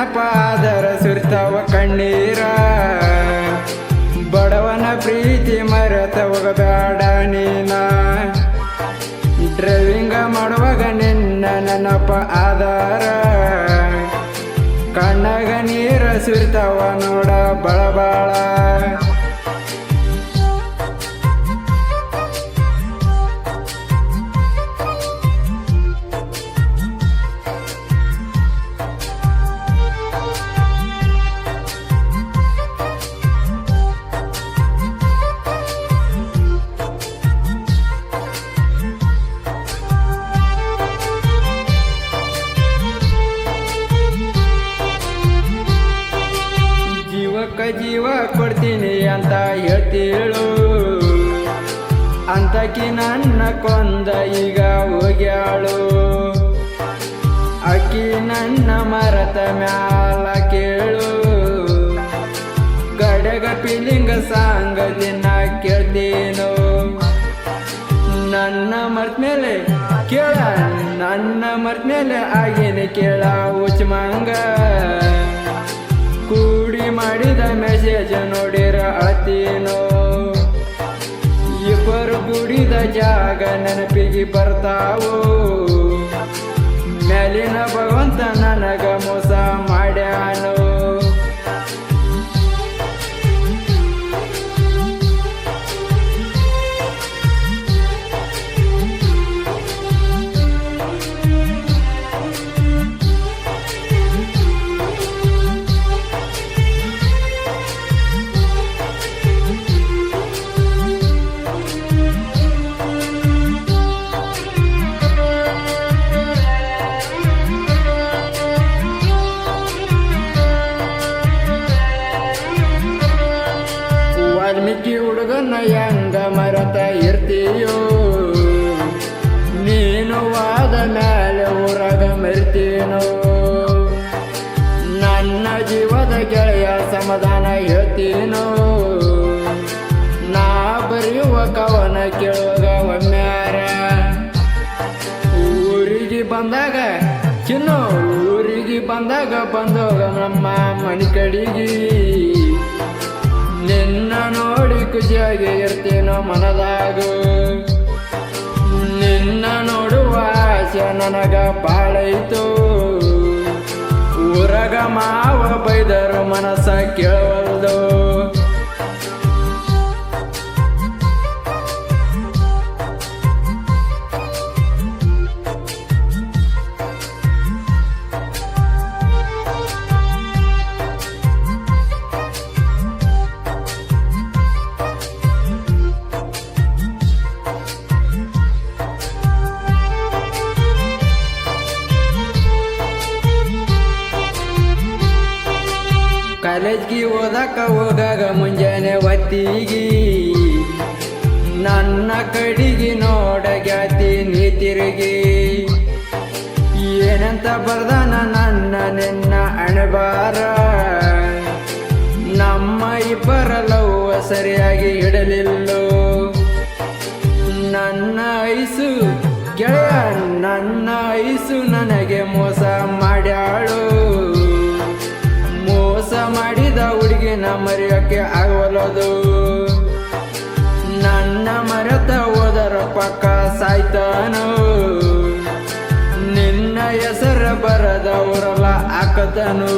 ನೆನಪಾದರ ಸುರಿತಾವ ಕಣ್ಣೀರ ಬಡವನ ಪ್ರೀತಿ ಮರೆತ ಹೋಗಬೇಡ ನೀನ ಡ್ರೈವಿಂಗ ಮಾಡುವಾಗ ನಿನ್ನ ನೆನಪ ಆಧಾರ ಕಣ್ಣಾಗ ನೀರ ಸುರಿತಾವ ನೋಡ ಬಳಬಾಳ ಜೀವ ಕೊಡ್ತೀನಿ ಅಂತ ಹೇಳ್ತೀಳು ಅಂತಕಿ ನನ್ನ ಕೊಂದ ಈಗ ಹೋಗ್ಯಾಳು ಅಕ್ಕಿ ನನ್ನ ಮರತ ಮ್ಯಾಲ ಕೇಳು ಗಡಗ ಫೀಲಿಂಗ ಸಾಂಗ ದಿನ ಕೇಳ್ತೀನೋ ನನ್ನ ಮರ್ತ ಮೇಲೆ ಕೇಳ ನನ್ನ ಮರ್ತ ಮೇಲೆ ಆಗೇನೆ ಕೇಳ ಉಚ್ಮಂಗ ಕೂಡಿ ಮಾಡಿದ ಮೆಸೇಜ್ ನೋಡಿರ ಅಳ್ತೀನೋ ಇಬ್ಬರು ಕೂಡಿದ ಜಾಗ ನೆನಪಿಗೆ ಬರ್ತಾವೋ ಮೇಲಿನ ಭಗವಂತ ನನಗ ಮೋಸ ಮಾಡ್ಯಾನೋ ವಾಲ್ಮೀಕಿ ಹುಡುಗನ ಹೆಂಗ ಮರತ ಇರ್ತೀಯೋ ನೀನು ವಾದ ಮೇಲೆ ಊರಾಗ ಮರಿತೀನೋ ನನ್ನ ಜೀವದ ಗೆಳೆಯ ಸಮಾಧಾನ ಹೇಳ್ತೀನೋ ನಾ ಬರೆಯುವ ಕವನ ಕೇಳುವಾಗ ಒಮ್ಮ್ಯಾರ ಊರಿಗೆ ಬಂದಾಗ ಚಿನ್ನು ಊರಿಗೆ ಬಂದಾಗ ಬಂದೋಗ ನಮ್ಮ ಮನೆ ಕಡೆಗೆ ನಿನ್ನ ನೋಡಿ ಖುಷಿಯಾಗಿ ಇರ್ತೀನೋ ಮನದಾಗ ನಿನ್ನ ನೋಡುವ ಆಸೆ ನನಗ ಬಾಳೈತು ಊರಗ ಮಾವ ಬೈದರು ಮನಸ್ಸ ಕೇಳವಲ್ದು ಕಾಲೇಜ್ಗೆ ಓದಾಕ ಹೋಗಾಗ ಮುಂಜಾನೆ ಹೊತ್ತಿಗೆ ನನ್ನ ಕಡೆಗೆ ನೋಡ ಗೆಳತಿ ನೀ ತಿರುಗಿ ಏನಂತ ಬರ್ದಾನ ನನ್ನ ನಿನ್ನ ಅಣಬಾರ ನಮ್ಮ ಇಬ್ಬರ ಲವ್ ಸರಿಯಾಗಿ ಇಡಲಿಲ್ಲೋ ನನ್ನ ಐಸು ಗೆಳೆಯ ನನ್ನ ಐಸು ನನಗೆ ಮೋಸ ಮಾಡ್ಯಾಳು ಮೋಸ ಮಾಡಿದ ಹುಡುಗಿನ ಮರೆಯೋಕ್ಕೆ ಆಗವಲ್ಲದು ನನ್ನ ಮರೆತ ಹೋದರ ಪಕ್ಕ ಸಾಯ್ತಾನೋ ನಿನ್ನ ಹೆಸರ ಬರದ ಊರಲ್ಲ ಹಾಕತನು